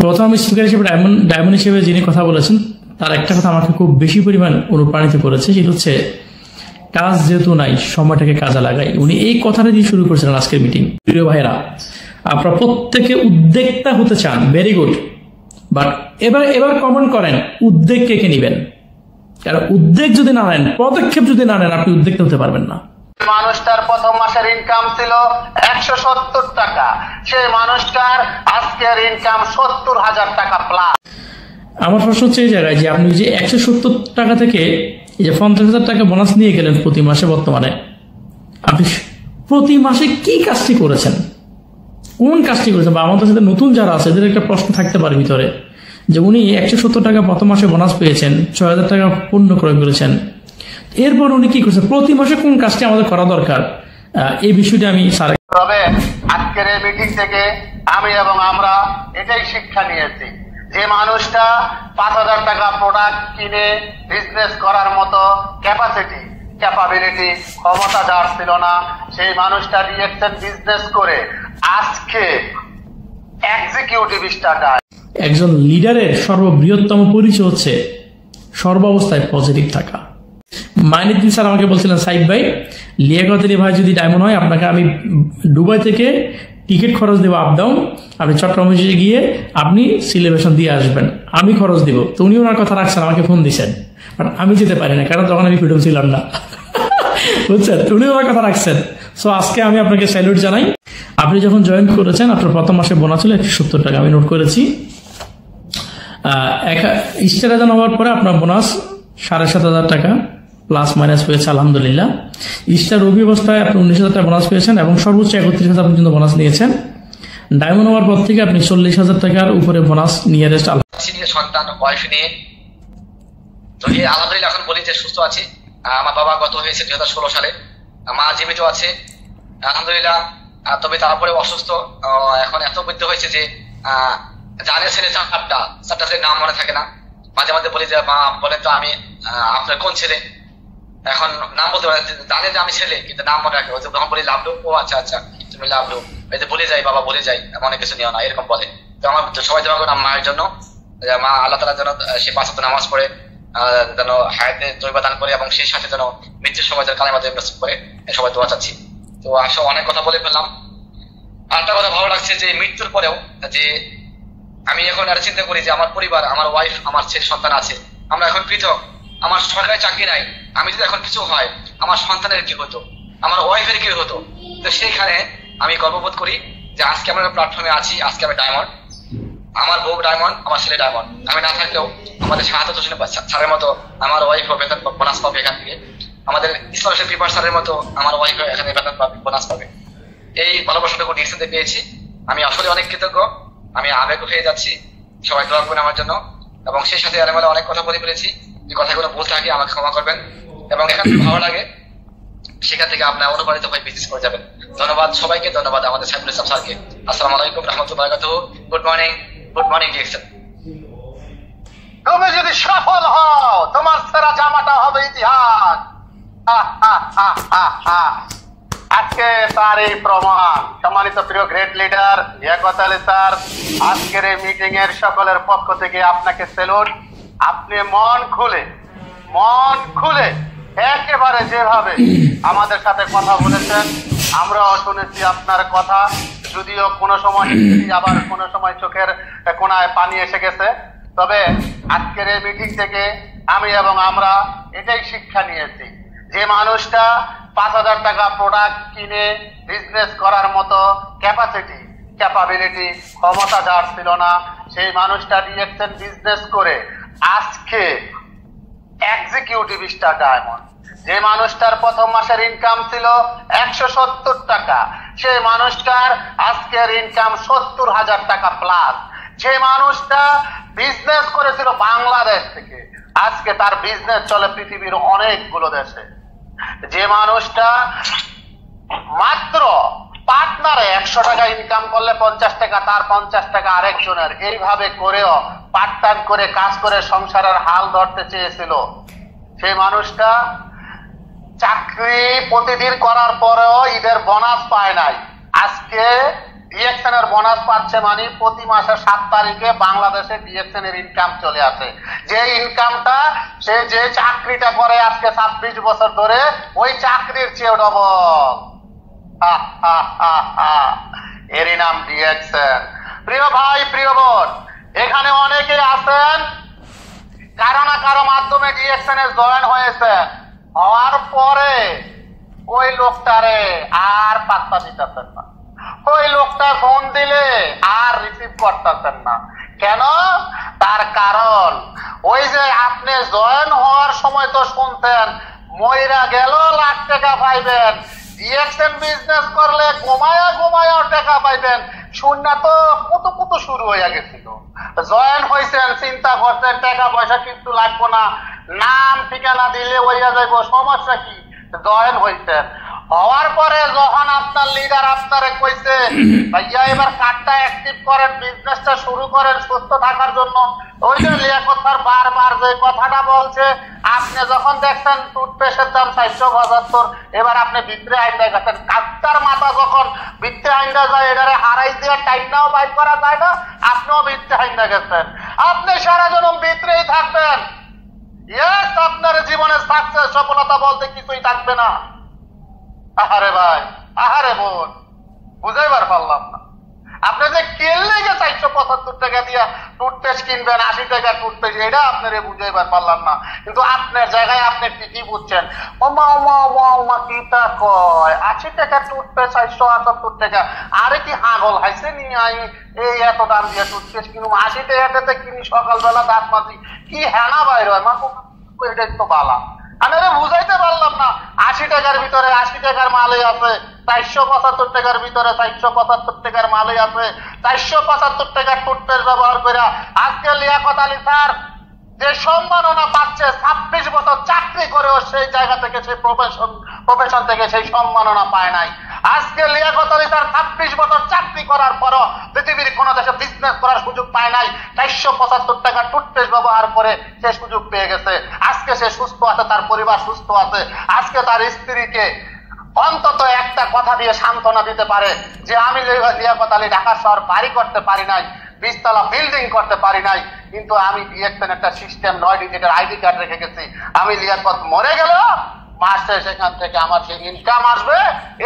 প্রথম আমি স্পিকার হিসেবে ডায়মন্ড হিসেবে যিনি কথা বলেছেন তার একটা কথা আমাকে খুব বেশি পরিমাণ অনুপ্রাণিত করেছে, সেটা হচ্ছে কাজ যেহেতু নাই সময়টাকে কাজে লাগাই। উনি এই কথাটা দিয়ে শুরু করেছিলেন আজকের মিটিং। প্রিয় ভাইরা, আপনারা প্রত্যেকে উদ্যোক্তা হতে চান, ভেরি গুড, বাট এবার কমেন্ট করেন উদ্যোগ কে কে নিবেন। কারণ উদ্যোগ যদি না নেন, পদক্ষেপ যদি না নেন, আপনি উদ্যোক্তা হতে পারবেন না। মানুষটার প্রথম মাসের ইনকাম ছিল 170 টাকা, সেই মানুষটার আজকের ইনকাম 70,000 টাকা প্লাস। আমার প্রশ্ন হচ্ছে এই জায়গায় যে আপনি যে 170 টাকা থেকে এই যে 50,000 টাকা বোনাস নিয়ে গেলেন প্রতি মাসে, বর্তমানে আপনি প্রতি মাসে কি কাজটি করেছেন, কোন কাজটি করেছেন? বা আমাদের সাথে নতুন যারা আছে এদের একটা প্রশ্ন থাকতে পারে ভিতরে যে উনি 170 টাকা প্রথম মাসে বোনাস পেয়েছেন, 6,000 টাকা পণ্য ক্রয় করেছেন, এরপর উনি কি করছেন, প্রতি মাসে কোন কাজটি আমাদের করা দরকার, এই বিষয়টি আমি স্যার। তবে আজকের এই মিটিং থেকে আমি এবং আমরা এটাই শিক্ষা নিয়েছি যে মানুষটা 5,000 টাকা প্রোডাক্ট কিনে বিজনেস করার মতো ক্যাপাবিলিটি ক্ষমতা যার ছিল না, সেই মানুষটা ডিএক্সএন বিজনেস করে আজকে এক্সিকিউটিভ স্ট্যাটাস। একজন লিডারের সর্ববৃহত্তম পরিচয় হচ্ছে সর্বাবস্থায় পজিটিভ থাকা। মাইনুদ্দিন স্যার আমাকে বলছিলেন, সাইদ ভাই, লিয়াকত আলী ভাই যদি ডায়মন্ড হয়, আপনাকে আমি দুবাই থেকে টিকিট খরচ দেবো আপ ডাউন, আপনি চট্টগ্রামে গিয়ে আপনি সিলেবেশন দিয়ে আসবেন, আমি খরচ দিব। তো উনি ওনার কথা রাখছেন, আমাকে ফোন দিচ্ছেন, বাট আমি যেতে পারি না, কারণ তখন আমি ফ্রিডম ছিলাম না, বুঝছেন? উনি ওনার কথা রাখছেন। সো আজকে আমি আপনাকে স্যালুট জানাই। আপনি যখন জয়েন করেছেন, আপনার প্রথম মাসে বোনাস ছিল 170 টাকা, আমি নোট করেছি। স্টার হওয়ার পরে আপনার বোনাস 7,500 টাকা প্লাস মাইনাস হয়েছে, আলহামদুলিল্লাহ। স্টার রবি অবস্থায় আপনি 19,000 টাকা বোনাস পেয়েছেন এবং সর্বোচ্চ 31,000 পর্যন্ত বোনাস নিয়েছেন। ডায়মন্ড হওয়ার পর থেকে আপনি 40,000 টাকার উপরে বোনাস নিয়ে সন্তান ওয়াইফ নিয়ে তো আলহামদুলিল্লাহ এখন বলি যে সুস্থ আছি। আমার বাবা গত হয়েছে 2016 সালে, মা জীবিত আছে আলহামদুলিল্লাহ। তবে তারপরে অসুস্থ, এখন এত বৃদ্ধ হয়েছে যে জানে ছেলে চারটা ছেলের নাম মনে থাকে না। মাঝে মাঝে বলি যে মা বলেন তো আমি আপনার কোন ছেলে, এখন নাম বলতে পারে, জানে যে আমি ছেলে কিন্তু নাম মনে রাখে। তখন বলি লাভলু, ও আচ্ছা আচ্ছা তুমি লাভলু, এতে বলে যাই বাবা বলে যাই, অনেক কিছু নিও না, এরকম বলে। তো আমার সবাই দোয়া করেন মায়ের জন্য, মা আল্লাহ তাআলা যেন সে 5 ওয়াক্ত নামাজ পড়ে, যেন হায়াতে তৈবা দান করে এবং সেই সাথে যেন মৃত্যুর সময় যেন কালেমা তৈবা নসিব করে, সবাই দোয়া চাচ্ছি। তো আসলে অনেক কথা বলে ফেললাম। আরেকটা কথা ভালো লাগছে যে মৃত্যুর পরেও যে আমি এখন আর চিন্তা করি যে আমার পরিবার, আমার ওয়াইফ, আমার ছেলে সন্তান আছে, আমরা এখন পৃথক, আমার সরকারি চাকরি নাই, আমি যদি এখন কিছু হয় আমার সন্তানের কি হতো, আমার ওয়াইফের কি হতো। তো সেইখানে আমি গর্ববোধ করি যে আজকে আমরা প্ল্যাটফর্মে আছি, আজকে আমি ডায়মন্ড, আমার বউ ডায়মন্ড, আমার ছেলে ডায়মন্ড। আমি না থাকলেও আমাদের শাহাদাত হোসেন স্যারের মতো আমার ওয়াইফ বেতন বোনাস পাবে এখান থেকে, আমাদের ইসলাম পেপার স্যারের মতো আমার ওয়াইফ এখানে বেতন পাবে, বোনাস পাবে। এই ভালোবাসাটুকু ডিএক্সএনতে পেয়েছি, আমি আসলে অনেক কৃতজ্ঞ, আমি আবেগ হয়ে যাচ্ছি। সবাই দোয়া করবেন আমার জন্য। এবং সেই সাথে আরেকবার অনেক কথা বলে ফেলেছি, যে কথাগুলো বলতে আগে আমাকে ক্ষমা করবেন। এবং এখান থেকে ভালো লাগে, সেখান থেকে আপনার অনুপ্রাণিত হয়ে বিজনেস করে যাবেন। ধন্যবাদ সবাইকে, ধন্যবাদ আমাদের সাইফুল ইসলাম স্যারকে। আসসালামু আলাইকুম রহমতুল্লাহ বারাকাতুহু। Good morning DXN. তুমি যদি সফল হও, তোমার সেরা জামাটা হবে ইতিহাস। আজকে তার এই প্রমাণ। সম্মানিত প্রিয় great leader Liaquat Ali sir, আজকের এই মিটিং এর সকলের পক্ষ থেকে আপনাকে স্যালুট। আপনি মন খুলে একেবারে যেভাবে আমাদের সাথে কথা বলেছেন, আমরাও শুনেছি আপনার কথা, যদিও কোনো সময় আবার কোনো সময় চোখের কোণায় পানি এসে গেছে। তবে আজকের এই মিটিং থেকে আমি এবং আমরা এটাই শিক্ষা নিয়েছি যে মানুষটা 5,000 টাকা প্রোডাক্ট কিনে বিজনেস করার মতো ক্যাপাবিলিটি ক্ষমতা যার ছিল না, সেই মানুষটা ডিএক্সএন বিজনেস করে আজকে এক্সিকিউটিভ স্টার ডায়মন্ড। যে মানুষটার প্রথম মাসের ইনকাম ছিল 170 টাকা, সেই মানুষটার আজকের ইনকাম 70,000 টাকা প্লাস। যে মানুষটা বিজনেস করেছিল বাংলাদেশ থেকে, আজকে তার বিজনেস চলে পৃথিবীর অনেকগুলো দেশে। যে মানুষটা মাত্র পার্টনারে 100 টাকা ইনকাম করলে 50 টাকা তার, 50 টাকা আরেকজনের, এইভাবে করেও পার্ট টাইম করে কাজ করে সংসারের হাল ধরতে চেয়েছিল, সেই মানুষটা চাকরি প্রতিদিন করার পরেও ঈদের বোনাস পায় নাই। আজকে ডিএক্সএন এর বোনাস পাচ্ছে মানে প্রতি মাসের 7 তারিখে বাংলাদেশে ডিএক্সএন এর ইনকাম চলে আসে। যে ইনকামটা সে যে চাকরিটা করে আজকে 26 বছর ধরে, ওই চাকরির চেয়ে ডবল। এরই নাম ডিএক্সএন। প্রিয় ভাই, প্রিয় বোন, এখানে অনেকে আছেন কারো না কারো মাধ্যমে ডিএক্সএন এ জয়েন হয়েছেন, হওয়ার পরে ওই লোকটারে আর পাত্তা দিতেছেন না, ওই লোকটা ফোন দিলে আর রিসিভ করতেছেন না। কেন? তার কারণ ওই যে আপনি জয়েন হওয়ার সময় তো শুনতেন মইরা গেল লাখ টাকা পাইবেন, ডিএক্সএন বিজনেস করলে ঘুমায়া টাকা পাইবেন, শূন্য তো কত শুরু হয়ে গেছিল। জয়েন হয়েছেন, চিন্তা করছেন টাকা পয়সা কিন্তু লাগবো না, নাম ঠিকানা দিলে হইয়া যাইব, সমস্যা কি? জয়েন হয়েছেন, হওয়ার পরে যখন আপনার লিডার আপনারে কইছে ভাইয়া এবার কার্ডটা অ্যাক্টিভ করেন, বিজনেসটা শুরু করেন সুস্থ থাকার জন্য, ওই যে লিয়াকত স্যার বারবার যে কথাটা বলছে, আপনি যখন দেখছেন টুথপেস্টের দাম 475, এবার আপনি ভিতরে আইন্দা গেছেন। কাটটার মাথা যখন ভিতরে আইন্দা যায়, এটারে হারাই দিয়ে টাইটনাও বাইর করা যায় না, আপনিও ভিতরে আইন্দা গেছেন। আপনি সারা জনম ভিতরেই থাকবেন। ইয়েস, আপনার জীবনে সাকসেস সফলতা বলতে কিছুই থাকবে না। আহারে ভাই, আহারে বোন, বুঝাইবার পারলাম না। আপনি যে কেললে গে 475 টাকা দিয়া টুথপেস্ট কিনবেন, 80 টাকা টুথপেস্ট, এটা আপনারে বুঝাইবার পারলাম না। কিন্তু আপনার জায়গায় আপনি ঠিকই বুঝছেন। ওমা কিটা কয় 80 টাকা টুথপেস্ট 478 টাকা, আরে কি হাগল হাইছে নি? এই এত দাম দিয়ে টুথপেস্ট কিনুম, 80 টাকাতে কিনি, সকালবেলা দাঁত মাজি, কি হেনা বাইর হয় মা, এটাই তো বালা। আমি বুঝাইতে পারলাম না। 80 টাকার ভিতরে 80 টাকার মালই আছে, 475 টাকার ভিতরে 475 টাকার মালই আছে। 475 টাকার টুথপেস্ট ব্যবহার করে আজকে লিয়াকত আলী স্যার যে সম্মাননা পাচ্ছে, 26 বছর চাকরি করেও সেই জায়গা থেকে, সেই প্রফেশন থেকে সেই সম্মাননা পায় নাই। আজকে লিয়াকত আলী স্যার 26 বছর চাকরি করার পরও পৃথিবীর কোন দেশে বিজনেস করার সুযোগ পায় নাই। 475 টাকা টুথপেস্ট ব্যবহার করে সে সুযোগ পেয়ে গেছে। আজকে সে সুস্থ আছে, তার পরিবার সুস্থ আছে। আজকে তার স্ত্রীকে অন্তত একটা কথা দিয়ে সান্ত্বনা দিতে পারে যে আমি লিয়াকত আলী ঢাকা শহর বাড়ি করতে পারি নাই, 20 তলা বিল্ডিং করতে পারি নাই, কিন্তু আমি ডিএক্সএন একটা সিস্টেম 9 ডিজিটের আইডি কার্ড রেখে গেছি। আমি লিয়াকত মরে গেল মাসে সেখান থেকে আমার যে ইনকাম আসবে,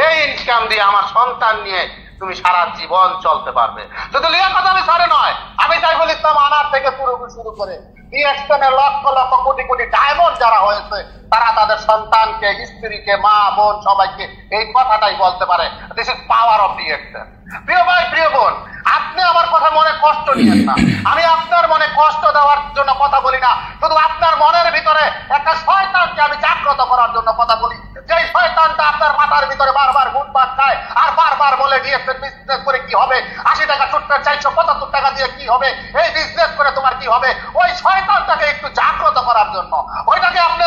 এই ইনকাম দিয়ে আমার সন্তান নিয়ে তুমি সারা জীবন চলতে পারবে। শুধু লিয়াকত আলী স্যারে নয়, আমি সাইফুল ইসলাম আনার থেকে শুরু করে ডিএক্সএন এর লক্ষ লক্ষ কোটি কোটি ডায়মন্ড যারা হয়েছে, তারা তাদের সন্তানকে, স্ত্রীকে, মা বোন সবাইকে এই কথাটাই বলতে পারে, this is power of DXN. প্রিয় ভাই, প্রিয় বোন, আপনি আমার কথা মনে কষ্ট নিয়েন না। আমি আপনার মনে কষ্ট দেওয়ার জন্য কথা বলি না, শুধু আপনার মনের ভিতরে একটা শয়তানকে আমি জাগ্রত করার জন্য কথা বলি। যেই শয়তানটা আপনার মাথার ভিতরে বারবার ঘুরপাক খায় আর বারবার বলে ডিএক্সএন বিজনেস করে কি হবে, 80 টাকা টুথপেস্ট 475 টাকা দিয়ে কি হবে, এই বিজনেস করে তোমার কি হবে, ওই শয়তানটাকে একটু জাগ্রত করার জন্য ওইটাকে আপনি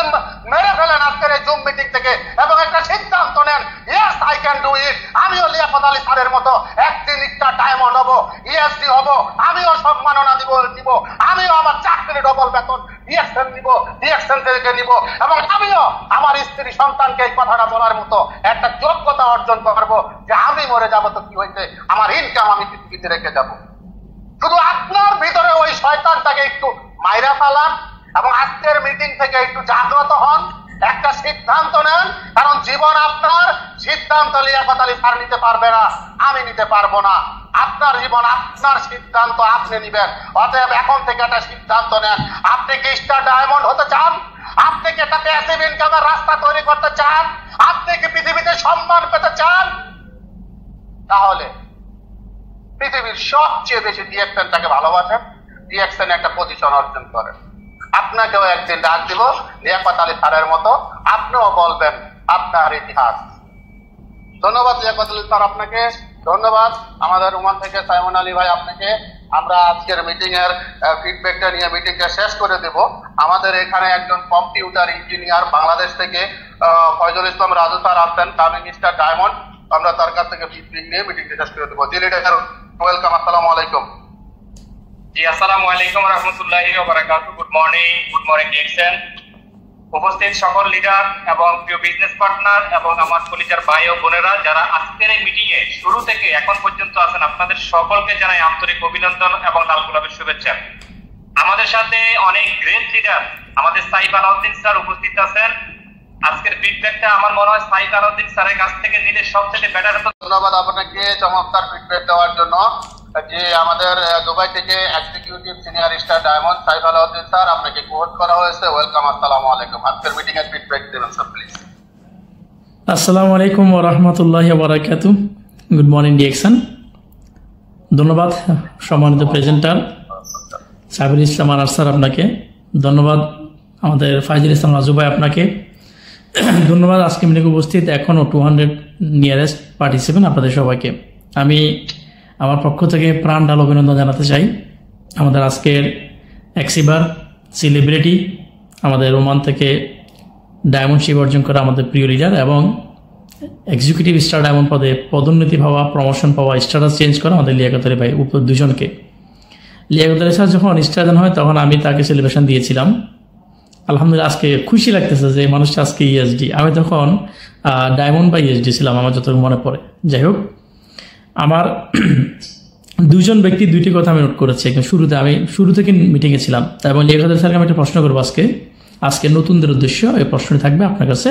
মেরে ফেলেন আজকের এই জুম মিটিং থেকে, এবং একটা সিদ্ধান্ত নেন, yes I can do it. আমিও লিয়াকত আলী স্যারের মতো একদিন একটা ডায়মন্ড হবো, ইএসডি হবো, আমিও সম্মাননা দিব, আমিও আমার চাকরি ডবল বেতন ডিএক্সএন থেকে নিব, এবং আমিও আমার স্ত্রী সন্তানকে এই কথাটা বলার মতো একটা যোগ্যতা অর্জন করবো যে আমি মরে যাবো তো কি হয়েছে, আমার ইনকাম আমি পৃথিবীতে রেখে যাব। শুধু আপনার ভিতরে ওই শয়তানটাকে একটু মাইরা ফেলান এবং আজকের মিটিং থেকে একটু জাগ্রত হন, একটা সিদ্ধান্ত নেন। কারণ জীবন আপনার, সিদ্ধান্ত লিয়াকত আলী স্যার নিতে পারবে না, আমি নিতে পারবো না। আপনার জীবন, আপনার সিদ্ধান্ত আপনি নিবেন। অতএব এখন থেকে একটা সিদ্ধান্ত নেন। আপনি কি স্টার ডায়মন্ড হতে চান? আপনি কি একটা প্যাসিভ ইনকামের রাস্তা তৈরি করতে চান? আপনি কি পৃথিবীতে সম্মান পেতে চান? তাহলে পৃথিবীর সবচেয়ে বেশি ডিএক্সএনটাকে ভালোবাসেন, ডিএক্সএন একটা পজিশন অর্জন করেন। আপনাকেও একদিন ডাক দিব লিয়াকত আলী স্যারের মতো, আপনিও বলবেন আপনার ইতিহাস। ধন্যবাদ লিয়াকত আলী স্যার, আপনাকে ধন্যবাদ। আমাদের ওমান থেকে সাইমন আলী ভাই, আপনাকে আমরা আজকের মিটিং এর ফিডব্যাকটা নিয়ে মিটিংটা শেষ করে দেব। আমাদের এখানে একজন কম্পিউটার ইঞ্জিনিয়ার বাংলাদেশ থেকে ফয়জুল ইসলাম রাজু স্যার আসছেন, কামিং স্টার ডায়মন্ড। আমরা তার কাছ থেকে ফিডব্যাক নিয়ে মিটিংটা শেষ করে দেবো। জি লিডার, ওয়েলকাম। আসসালামু আলাইকুম। জি আসসালামু আলাইকুম রাহমাতুল্লাহি ওয়া বারাকাতুহু। Good morning DXN. উপস্থিত সকল লিডার এবং প্রিয় বিজনেস পার্টনার এবং আমার কলিজার ভাই ও বোনেরা যারা আজকের এই মিটিং এ শুরু থেকে এখন পর্যন্ত আছেন, আপনাদের সকলকে জানাই আন্তরিক অভিনন্দন এবং লাল গোলাপের শুভেচ্ছা। আমাদের সাথে অনেক গ্রেট লিডার আমাদের সাইফ আলাউদ্দিন স্যার উপস্থিত আছেন। আজকের ফিডব্যাকটা আমার মনে হয় সাইফ আলাউদ্দিন স্যারের কাছ থেকে নিলে সবথেকে বেটার হতো। ধন্যবাদ আপনাকে চমৎকার ফিডব্যাক দেওয়ার জন্য। যে আমাদের দুবাই থেকে executive senior star diamond Saif Alauddin sir, আপনাকে কোড করা হয়েছে। ওয়েলকাম, আসসালামু আলাইকুম। আজকের মিটিং এর ফিডব্যাক দেবেন স্যার প্লিজ। আসসালামু আলাইকুম ওয়া রাহমাতুল্লাহি ওয়া বারাকাতুহু। Good morning ডিএকশন। ধন্যবাদ সম্মানিত প্রেজেন্টার সাইফুল ইসলাম আনার স্যার, আপনাকে ধন্যবাদ। আমাদের ফাইজুল ইসলাম রাজু ভাই, আপনাকে ধন্যবাদ। আজকে মিটিংয়ে উপস্থিত এখনও 200 নিয়ারেস্ট পার্টিসিপেন্ট, আপনাদের সবাইকে আমি আমার পক্ষ থেকে প্রাণ ঢাল অভিনন্দন জানাতে চাই। আমাদের আজকের এক্সিবার সেলিব্রিটি, আমাদের ওমান থেকে ডায়মন্ডশিপ অর্জন করা আমাদের প্রিয় লিডার এবং এক্সিকিউটিভ স্টার ডায়মন্ড পদে পদোন্নতি পাওয়া, প্রমোশন পাওয়া, স্ট্যাটাস চেঞ্জ করা আমাদের লিয়াকত আলী ভাই, উপর দুজনকে। লিয়াকত আলী স্যার যখন স্টার দেন হয় তখন আমি তাকে সেলিব্রেশন দিয়েছিলাম। আলহামদুলিল্লাহ আজকে খুশি লাগতেছে যে মানুষটা আজকে ইএসডি। আমি তখন ডায়মন্ড বা ইএসডি ছিলাম, আমার যতটুকু মনে পড়ে। যাই হোক, আমার দুজন ব্যক্তি দুইটি কথা আমি নোট করেছি। একদম আমি শুরু থেকে মিটিংয়ে ছিলাম এবং লিয়াকত আলী স্যারকে আমি একটা প্রশ্ন করবো আজকে নতুনদের উদ্দেশ্য। এই প্রশ্নটি থাকবে আপনার কাছে,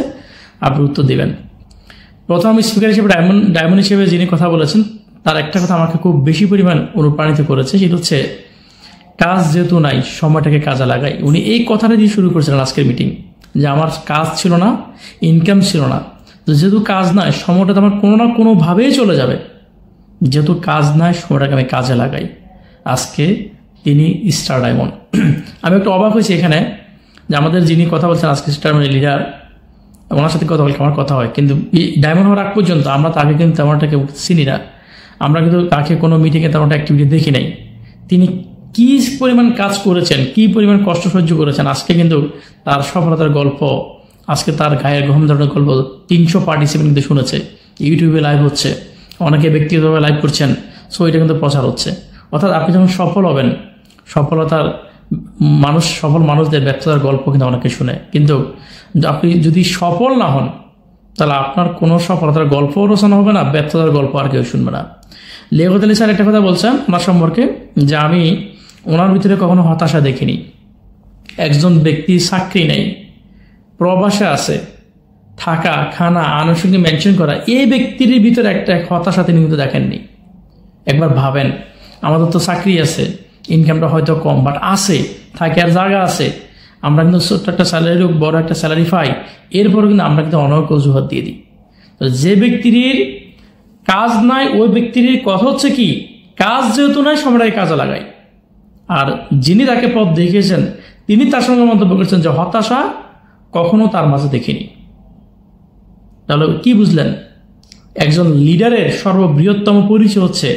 আপনি উত্তর দিবেন। প্রথম স্পিকার হিসেবে ডায়মন্ড হিসেবে যিনি কথা বলেছেন তার একটা কথা আমাকে খুব বেশি পরিমাণ অনুপ্রাণিত করেছে, সেটা হচ্ছে কাজ যেহেতু নাই সময়টাকে কাজে লাগাই। উনি এই কথাটা দিয়ে শুরু করেছিলেন আজকের মিটিং, যে আমার কাজ ছিল না, ইনকাম ছিল না, তো যেহেতু কাজ নাই সময়টা তো আমার কোনো না কোনোভাবেই চলে যাবে, যেহেতু কাজ নাই সময়টাকে আমি কাজে লাগাই। আজকে তিনি স্টার ডায়মন্ড। আমি একটু অবাক হয়েছি এখানে যে আমাদের যিনি কথা বলছেন আজকে স্টার লিডার, ওনার সাথে কথা বলতে আমার কথা হয়, কিন্তু ডায়মন্ড হওয়ার আগ পর্যন্ত আমরা তাকে কিন্তু তেমনটাকে চিনি না। আমরা কিন্তু তাকে কোনো মিটিংয়ে তেমনটা অ্যাক্টিভিটি দেখি নাই। তিনি কি পরিমাণ কাজ করেছেন, কি পরিমাণ কষ্ট সহ্য করেছেন, আজকে কিন্তু তার সফলতার গল্প, আজকে তার গায়ের গহম ধরনের গল্প 300 পার্টিসিপেন্ট কিন্তু শুনেছে। ইউটিউবে লাইভ হচ্ছে, অনেকে ব্যক্তিগতভাবে লাইভ করছেন, সো এটা কিন্তু প্রচার হচ্ছে। অর্থাৎ আপনি যখন সফল হবেন, সফল মানুষদের ব্যর্থতার গল্প কিন্তু অনেকে শুনে, কিন্তু আপনি যদি সফল না হন তাহলে আপনার কোনো সফলতার গল্প রচনা হবে না, ব্যর্থতার গল্প আর কেউ শুনবে না। লিয়াকত আলী স্যার একটা কথা বলছেন ওনার সম্পর্কে, যে আমি ওনার ভিতরে কখনো হতাশা দেখিনি। একজন ব্যক্তি চাকরি নেই, প্রবাসে আছে, থাকা, খানা, আনুষঙ্গিক মেনশন করা, এই ব্যক্তির ভিতরে একটা হতাশা তিনি কিন্তু দেখেননি। একবার ভাবেন, আমাদের তো চাকরি আছে, ইনকামটা হয়তো কম, বাট আছে, থাকার জায়গা আছে, আমরা কিন্তু ছোট্ট একটা স্যালারি হোক, বড় একটা স্যালারি পাই, এরপরে কিন্তু আমরা কিন্তু অনেক অজুহাত দিয়ে দিই। তো যে ব্যক্তির কাজ নাই ওই ব্যক্তির কথা হচ্ছে কি, কাজ যেহেতু নাই সময়টাকে কাজে লাগাই। আর যিনি তাকে পথ দেখিয়েছেন তিনি তার সঙ্গে মন্তব্য করছেন যে হতাশা কখনো তার মাঝে দেখিনি। তাহলে কি বুঝলেন? একজন লিডারের সর্ববৃহত্তম পরিচয় হচ্ছে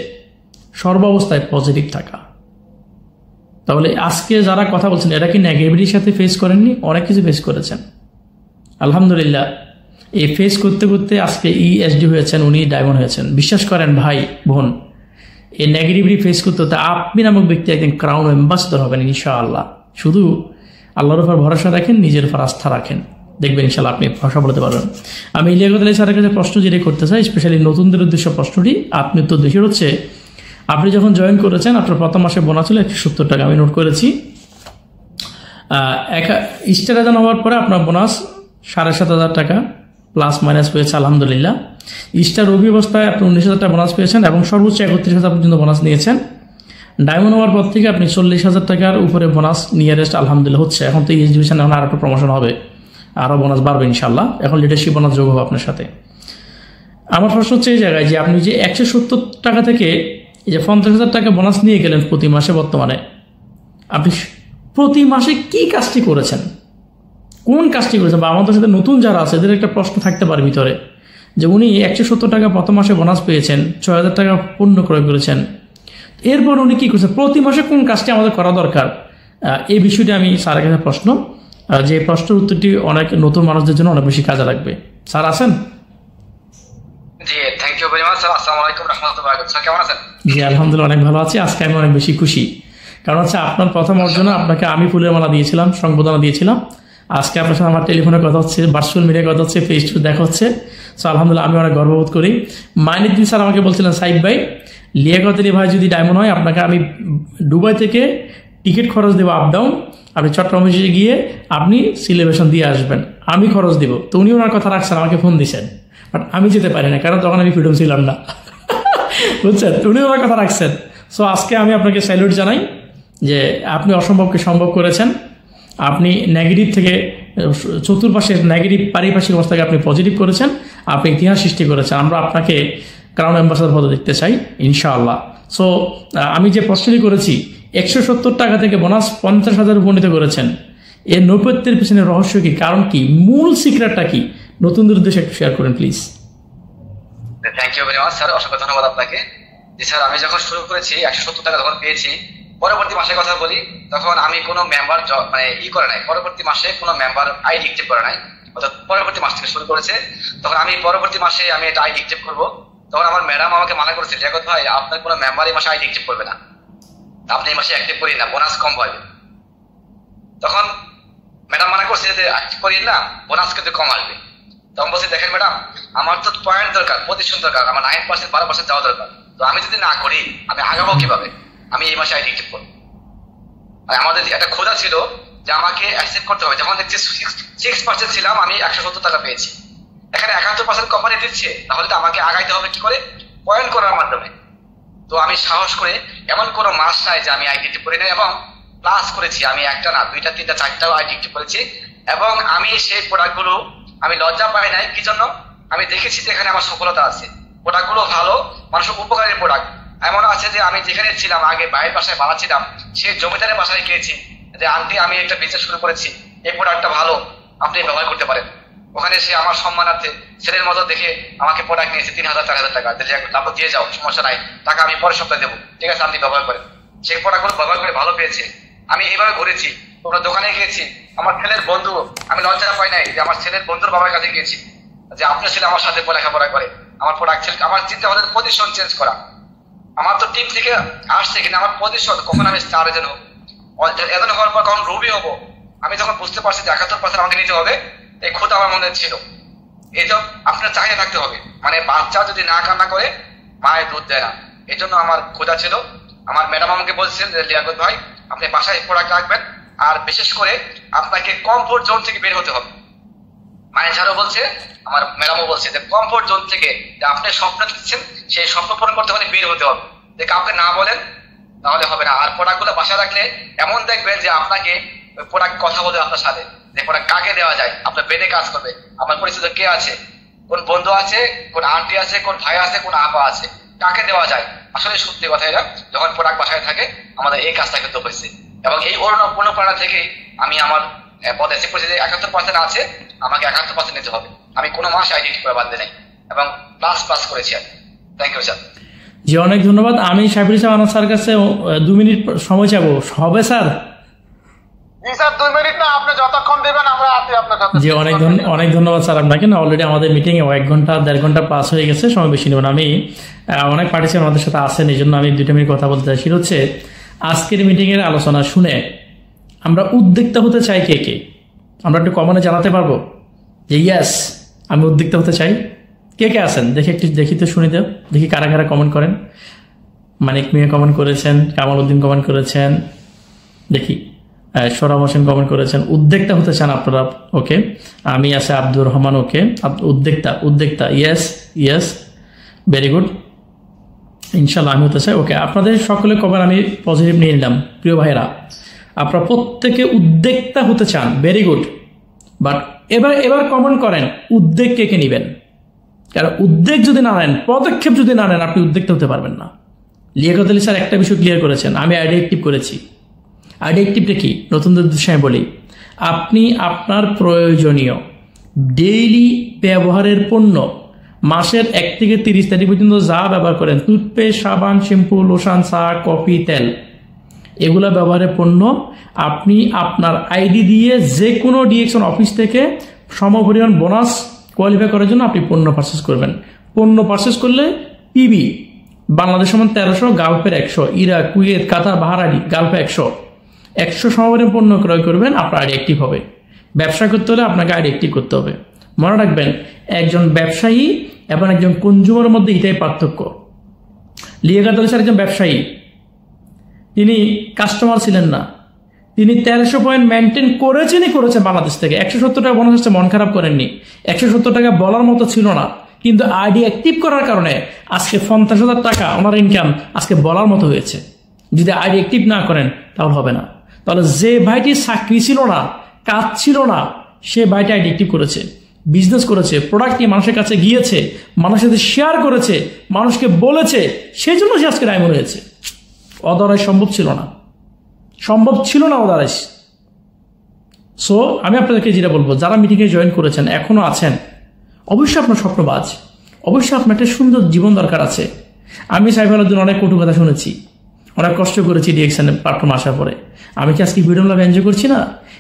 সর্বাবস্থায় পজিটিভ থাকা। তাহলে আজকে যারা কথা বলছেন এরা কি নেগেটিভিটির সাথে ফেস করেননি? অনেক কিছু ফেস করেছেন। আলহামদুলিল্লাহ, এই ফেস করতে করতে আজকে ইএসডি হয়েছেন, উনি ডায়মন্ড হয়েছেন। বিশ্বাস করেন ভাই বোন, এই নেগেটিভিটি ফেস করতে হতে আপনি নামক ব্যক্তি একদিন ক্রাউন অ্যাম্বাসেডর হবেন ইনশাআল্লাহ। শুধু আল্লাহর উপর ভরসা রাখেন, নিজের উপর আস্থা রাখেন, দেখবেন ইনশাআল্লাহ আপনি ভরসা বলতে পারবেন। আমি লিয়াকত আলী স্যারের কাছে প্রশ্ন যেটা করতে চাই, স্পেশালি নতুনদের উদ্দেশ্য প্রশ্নটি, আপনি তো উদ্দেশ্য হচ্ছে আপনি যখন জয়েন করেছেন আপনার প্রথম মাসে বোনাস ছিল 170 টাকা, আমি নোট করেছি। স্টার এজান হওয়ার পরে আপনার বোনাস 7,500 টাকা প্লাস মাইনাস পেয়েছে আলহামদুলিল্লাহ। স্টার রবি অবস্থায় আপনি 19,000 টাকা বোনাস পেয়েছেন এবং সর্বোচ্চ 31,000 পর্যন্ত বোনাস নিয়েছেন। ডায়মন্ড হওয়ার পর থেকে আপনি 40,000 টাকার উপরে বোনাস নিয়ারেস্ট আলহামদুলিল্লাহ হচ্ছে। এখন তো ইএস ডিভিশন, এখন আরও একটা প্রমোশন হবে, আরও বোনাস বাড়বে ইনশাল্লাহ। এখন লিডারশিপ বোনাস যোগ হবে আপনার সাথে। আমার প্রশ্ন হচ্ছে এই জায়গায় যে আপনি যে 170 টাকা থেকে এই যে 50,000 টাকা বোনাস নিয়ে গেলেন প্রতি মাসে, বর্তমানে আপনি প্রতি মাসে কি কাজটি করেছেন, কোন কাজটি করেছেন? বা আমাদের সাথে নতুন যারা আছে এদের একটা প্রশ্ন থাকতে পারে ভিতরে, যে উনি 170 টাকা প্রথম মাসে বোনাস পেয়েছেন, 6,000 টাকা পণ্য ক্রয় করেছেন, এরপর উনি কী করছেন, প্রতি মাসে কোন কাজটি আমাদের করা দরকার? এই বিষয়টি আমি স্যারের কাছে প্রশ্ন, যে প্রশ্নের উত্তরটি অনেক নতুন মানুষদের জন্য অনেক বেশি কাজে লাগবে। স্যার আছেন? জি, thank you very much sir. আসসালামু আলাইকুম রাহমাতুল্লাহি ওয়া বারাকাতুহু। স্যার কেমন আছেন? জি আলহামদুলিল্লাহ অনেক ভালো আছি। আজকে আমি অনেক বেশি খুশি, কারণ হচ্ছে আপনার প্রথম অর্জনে আপনাকে আমি ফুলের মালা দিয়েছিলাম, সংবর্ধনা দিয়েছিলাম। আজকে আপনার সাথে আমার টেলিফোনে কথা হচ্ছে, ভার্চুয়াল মিডিয়ায় কথা হচ্ছে, ফেস টু দেখা হচ্ছে। সো আলহামদুলিল্লাহ আমি অনেক গর্ববোধ করি। মাইনুদ্দিন স্যার আমাকে বলছিলেন, সাইদ ভাই, লিয়াকত আলী ভাই যদি ডায়মন্ড হয় আপনাকে আমি দুবাই থেকে টিকিট খরচ দেবো আপ ডাউন, আপনি চট্টগ্রাম এসে গিয়ে আপনি সিলেবেশন দিয়ে আসবেন, আমি খরচ দিব। তো উনি ওনার কথা রাখছেন, আমাকে ফোন দিয়েছেন, বাট আমি যেতে পারি না, কারণ তখন আমি ফ্রিডম ছিলাম না, বুঝছেন? উনি ওনার কথা রাখছেন। সো আজকে আমি আপনাকে স্যালুট জানাই যে আপনি অসম্ভবকে সম্ভব করেছেন। আপনি নেগেটিভ থেকে চতুর্পাশের নেগেটিভ পারিপার্শ্বিক অবস্থাকে আপনি পজিটিভ করেছেন, আপনি ইতিহাস সৃষ্টি করেছেন। আমরা আপনাকে ক্রাউন অ্যাম্বাসাডর পদে দেখতে চাই ইনশাআল্লাহ। সো আমি যে প্রশ্নটি করেছি, 170 টাকা থেকে বোনাস 50,000 উপনীত করেছেন, এর নৈপথ্যের পিছনে রহস্য কি, কারণ কি, মূল সিক্রেটটা কি, নতুনদের উদ্দেশ্যে একটু শেয়ার করেন please. Thank you very much sir, অসংখ্য ধন্যবাদ আপনাকে। জি স্যার, আমি যখন শুরু করেছি 170 টাকা যখন পেয়েছি, পরবর্তী মাসের কথা বলি, তখন আমি কোনো মেম্বার মানে করে নাই, পরবর্তী মাসে কোনো মেম্বার আইডি অ্যাক্টিভ করে নাই, অর্থাৎ পরবর্তী মাস থেকে শুরু করেছে। তখন আমি পরবর্তী মাসে আমি এটা আইডি অ্যাক্টিভ করবো। তখন আমার ম্যাডাম আমাকে মানা করেছে, লিয়াকত ভাই আপনার কোনো মেম্বার এই মাসে আইডি অ্যাক্টিভ করবে না, আপনি এই মাসে অ্যাক্টিভ করি না, বোনাস কম হবে। তখন ম্যাডাম মানা করছে যে অ্যাক্টিভ করি না, বোনাস কিন্তু কম আসবে। তখন বলছি, দেখেন ম্যাডাম, আমার তো পয়েন্ট দরকার, প্রতিষ্ঠান দরকার, আমার 9% 12% যাওয়া দরকার। তো আমি যদি না করি আমি আগাবো কিভাবে? আমি এই মাসে আইডি অ্যাক্টিভ করবো। আমাদের একটা খোঁজা ছিল যে আমাকে অ্যাকসেপ্ট করতে হবে। যখন দেখছি 6% ছিলাম, আমি 170 টাকা পেয়েছি, এখানে 71% কোম্পানি দিচ্ছে, তাহলে তো আমাকে আগাইতে হবে কি করে? পয়েন্ট করার মাধ্যমে। তো আমি সাহস করে, এমন কোনো মাস নাই যে আমি আইডি অ্যাক্টিভ করি না, এবং প্লাস করেছি। আমি একটা না, 2টা 3টা 4টাও আইডি অ্যাক্টিভ করেছি, এবং আমি সেই প্রোডাক্টগুলো আমি লজ্জা পাই নাই। কি জন্য? আমি দেখেছি যে এখানে আমার সফলতা আছে, প্রোডাক্টগুলো ভালো, মানুষের উপকারী প্রোডাক্ট। এমন আছে যে আমি যেখানে ছিলাম আগে, বাইরের বাসায় বানাচ্ছিলাম, সেই জমিদারের বাসায় গিয়েছি যে আন্টি আমি একটা বিজনেস শুরু করেছি, এই প্রোডাক্টটা ভালো, আপনি ব্যবহার করতে পারেন। ওখানে সে আমার সম্মানার্থে ছেলের মতো দেখে আমাকে প্রোডাক্ট নিয়েছে 3,000 4,000 টাকা, তারপর দিয়ে যাও, সমস্যা নাই, টাকা আমি পরের সপ্তাহে দেবো, ঠিক আছে আপনি ব্যবহার করেন। সেই প্রোডাক্টগুলো ব্যবহার করে ভালো পেয়েছে। আমি এইভাবে ঘুরেছি, কোনো দোকানে গিয়েছি, আমার ছেলের বন্ধু, আমি লজ্জা পাই নাই যে আমার ছেলের বন্ধুর বাবার কাছে গিয়েছি যে আপনার ছেলে আমার সাথে লেখাপড়া করে, আমার প্রোডাক্ট ছেলে, আমার চিন্তা হলে পজিশন চেঞ্জ করা। আমার তো টিম থেকে আসছে, কিন্তু আমার পজিশন কখন আমি স্টার এজেন্ট হবো, এজেন্ট হওয়ার পর কখন রুবি হবো, আমি যখন বুঝতে পারছি যে 71% আমাকে নিতে হবে, এই খুদ আমার মনে ছিল। এই তো আপনার চাহিদা থাকতে হবে, মানে বাচ্চা যদি না কান্না করে মায়ের দুধ দেয় না, এই জন্য আমার খোঁজা ছিল। আমার ম্যাডাম আমাকে বলছেন যে লিয়াকত ভাই আপনি বাসায় প্রোডাক্ট রাখবেন, আর বিশেষ করে আপনাকে কমফোর্ট জোন থেকে বের হতে হবে। ম্যানেজারও বলছে, আমার ম্যাডামও বলছে যে কমফোর্ট জোন থেকে যে আপনি স্বপ্ন দিচ্ছেন, সেই স্বপ্ন পূরণ করতে হলে বের হতে হবে। যে কাউকে না বলেন তাহলে হবে না। আর প্রোডাক্টগুলো বাসায় রাখলে এমন দেখবেন যে আপনাকে প্রোডাক্ট কথা বলবে আপনার সাথে, যে প্রোডাক্ট কাকে দেওয়া যায়, আপনার বেডে কাজ করবে, আপনার পরিচিত কে আছে, কোন বন্ধু আছে, কোন আন্টি আছে, কোন ভাই আছে, কোন আপা আছে, কাকে দেওয়া যায়। আসলে সত্যি কথা, এটা যখন প্রোডাক্ট বাসায় থাকে আমাদের এই কাজটা কিন্তু হয়েছে। এবং এই অনুপ্রেরণা থেকে আমি আমার পদে অ্যাচিভ করেছি যে 71% আছে, আমাকে 71% নিতে হবে। আমি কোনো মাস আইডি করে বাদ দিই নাই, এবং প্লাস করেছি। Thank you sir. জি অনেক ধন্যবাদ। আমি সাইফুল ইসলাম আনাস স্যার কাছে 2 মিনিট সময় চাবো, হবে স্যার? জি স্যার, 2 মিনিট না, আপনি যতক্ষণ দেবেন আমরা আছি আপনার সাথে। জি অনেক ধন্যবাদ স্যার আপনাকে। না অলরেডি আমাদের মিটিং এ 1 ঘন্টা 1.5 ঘন্টা প্লাস হয়ে গেছে, সময় বেশি নেব না। আমি অনেক পার্টিসিপেন্ট আমাদের সাথে আসেন, এই জন্য আমি 2 মিনিট কথা বলতে চাই। সেটা হচ্ছে আজকের মিটিং এর আলোচনা শুনে আমরা উদ্যোক্তা হতে চাই কে কে? আমরা একটু কমেন্টে জানাতে পারবো যে ইয়েস আমি উদ্যোক্তা হতে চাই? কে কে আছেন দেখি তো শুনি তো, দেখি কারা কারা কমেন্ট করেন। মানিক মিয়া কমেন্ট করেছেন, কামাল উদ্দিন কমেন্ট করেছেন, দেখি সোহরাব হোসেন কমেন্ট করেছেন। উদ্যোক্তা হতে চান আপনারা? ওকে। আমি আছে আব্দুর রহমান, ওকে। উদ্যোক্তা ইয়েস ভেরি গুড, ইনশাল্লাহ আমি হতে চাই। ওকে, আপনাদের সকলে কমেন্ট আমি পজিটিভ নিয়ে নিলাম। প্রিয় ভাইয়েরা, আপনারা প্রত্যেকে উদ্যোক্তা হতে চান, ভেরি গুড। বাট এবার কমেন্ট করেন উদ্যোগ কে কে নেবেন, কারণ উদ্যোগ যদি না নেন, পদক্ষেপ যদি না নেন, আপনি উদ্যোক্তা হতে পারবেন না। লিয়াকত আলী স্যার একটা বিষয় ক্লিয়ার করেছেন, আমি আইডি অ্যাক্টিভ করেছি। আইডি অ্যাক্টিভটা কি? নতুনদের উদ্দেশ্যে আমি বলি, আপনি আপনার প্রয়োজনীয় ডেইলি ব্যবহারের পণ্য মাসের 1 থেকে 30 তারিখ পর্যন্ত যা ব্যবহার করেন, টুথপেস্ট, সাবান, শ্যাম্পু, লোশন, চা, কফি, তেল, এগুলা ব্যবহারের পণ্য আপনি আপনার আইডি দিয়ে যে কোনো ডিএক্সন অফিস থেকে সমপরিমাণ বোনাস কোয়ালিফাই করার জন্য আপনি পণ্য পারচেস করবেন। পণ্য পারচেস করলে পিবি বাংলাদেশ সমান 1300, গালফের 100, ইরাক, কুয়েত, কাতার, বাহারানি, গালফে 100 সমপরিমাণ পণ্য ক্রয় করবেন, আপনার আইডি অ্যাক্টিভ হবে। ব্যবসা করতে হলে আপনাকে আইডি অ্যাক্টিভ করতে হবে। মনে রাখবেন, একজন ব্যবসায়ী এবং একজন কনজিউমারের মধ্যে এটাই পার্থক্য। লিয়াকত আলী স্যার একজন ব্যবসায়ী, তিনি কাস্টমার ছিলেন না, তিনি 1300 পয়েন্ট মেনটেন করেছেন বাংলাদেশ থেকে। 170 টাকা বোনাস আসছে, মন খারাপ করেননি। 170 টাকা বলার মতো ছিল না, কিন্তু আইডি অ্যাক্টিভ করার কারণে আজকে 50,000 টাকা ওনার ইনকাম আজকে বলার মতো হয়েছে। যদি আইডি অ্যাক্টিভ না করেন তাহলে হবে না। তাহলে যে ভাইটি চাকরি ছিল না, কাজ ছিল না, সে ভাইটি আইডি অ্যাক্টিভ করেছে, বিজনেস করেছে, প্রোডাক্ট নিয়ে মানুষের কাছে গিয়েছে, মানুষের সাথে শেয়ার করেছে, মানুষকে বলেছে, সেই জন্য সে আজকে ডায়মন্ড হয়েছে। অদারাই সম্ভব ছিল না অদারাইস। সো আমি আপনাদেরকে যেটা বলবো, যারা মিটিংয়ে জয়েন করেছেন, এখনো আছেন, অবশ্যই আপনার স্বপ্নবাজ, অবশ্যই আপনার একটা সুন্দর জীবন দরকার আছে। আমি সাইফ আলাউদ্দিন অনেক কটু কথা শুনেছি, অনেক কষ্ট করেছি ডিএকশন প্ল্যাটফর্ম আসার পরে। আমি কি আজকে ভিডিও লাভ এনজয় করছি না?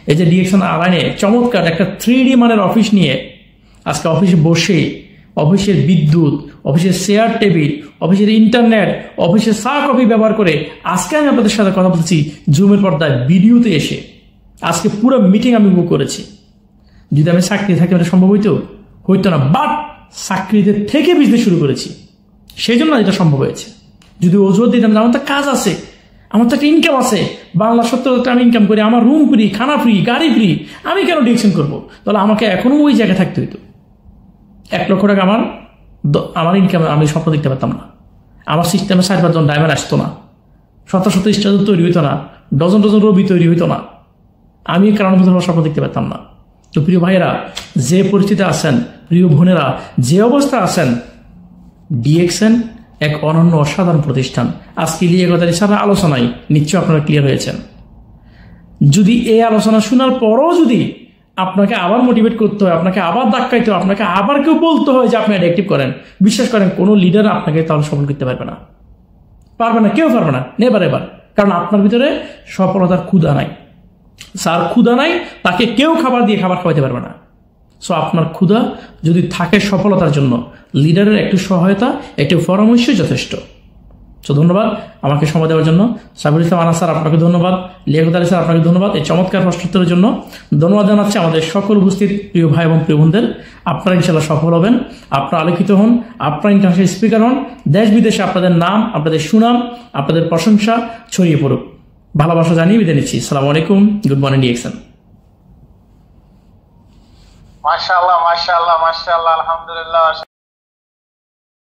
এই যে ডিএকশন আলাইনে চমৎকার একটা 3D মানের অফিস নিয়ে আজকে অফিসে বসে, অফিসের বিদ্যুৎ, অফিসের চেয়ার টেবিল, অফিসের ইন্টারনেট, অফিসের চা কফি ব্যবহার করে আজকে আমি আপনাদের সাথে কথা বলছি জুমের পর্দায় ভিডিওতে এসে। আজকে পুরো মিটিং আমি বুক করেছি। যদি আমি চাকরি থাকি এটা সম্ভব হইতো না, বাট চাকরিতে থেকে বিজনেস শুরু করেছি, সেই জন্য এটা সম্ভব হয়েছে। যদি অজুহাত দিতাম আমার তো কাজ আছে, আমার তো একটা ইনকাম আছে, বাংলা 70,000 টাকা আমি ইনকাম করি, আমার রুম ফ্রি, খানা ফ্রি, গাড়ি ফ্রি, আমি কেন ডিরেকশন করবো? তাহলে আমাকে এখনো ওই জায়গায় থাকতে হইতো। 1 লক্ষ টাকা আমার ইনকাম আমি স্বপ্ন দেখতে পারতাম না। আমার সিস্টেমে 4-5 জন ড্রাইভার আসতো না, 70 স্টার তৈরি হইতো না, ডজন রবি তৈরি হইতো না, আমি কারণ স্বপ্ন দেখতে পারতাম না। তো প্রিয় ভাইয়েরা, যে পরিস্থিতি আছেন, প্রিয় বোনেরা, যে অবস্থা আছেন, ডিএক্সএন এক অনন্য অসাধারণ প্রতিষ্ঠান। আজকে লিয়াকত আলী স্যারের আলোচনায় নিশ্চয় আপনারা ক্লিয়ার হয়েছেন। যদি এই আলোচনা শোনার পরও যদি আপনাকে আবার মোটিভেট করতে হয়, আপনাকে আবার ধাক্কাইতে হয়, আপনাকে আবার কেউ বলতে হয় যে আপনি অ্যাক্টিভ করেন, বিশ্বাস করেন কোনো লিডার আপনাকে তাহলে সফল করতে পারবে না, কেউ পারবে না, নেবার। কারণ আপনার ভিতরে সফলতার ক্ষুধা নাই। যার ক্ষুধা নাই তাকে কেউ খাবার দিয়ে খাবার খাওয়াতে পারবে না। সো আপনার ক্ষুধা যদি থাকে সফলতার জন্য, লিডারের একটু সহায়তা, একটু পরামর্শ যথেষ্ট। সো ধন্যবাদ আমাকে সময় দেওয়ার জন্য। সাবির ইসলাম আনা স্যার আপনাকে ধন্যবাদ, লিয়াকত আলী স্যার আপনাকে ধন্যবাদ এই চমৎকার প্রশ্নোত্তরের জন্য। ধন্যবাদ জানাচ্ছি আমাদের সকল উপস্থিত প্রিয় ভাই এবং প্রিয় বোনদের। আপনারা ইনশাল্লাহ সফল হবেন, আপনারা আলোকিত হন, আপনারা ইন্টারন্যাশনাল স্পিকার হন, দেশ বিদেশে আপনাদের নাম, আপনাদের সুনাম, আপনাদের প্রশংসা ছড়িয়ে পড়ুক। ভালোবাসা জানিয়ে বিদায় নিচ্ছি। আসসালামু আলাইকুম, গুড মর্নিং ডিএক্সএন। মাশাআল্লাহ, মাশাআল্লাহ, মাশাআল্লাহ, আলহামদুলিল্লাহ।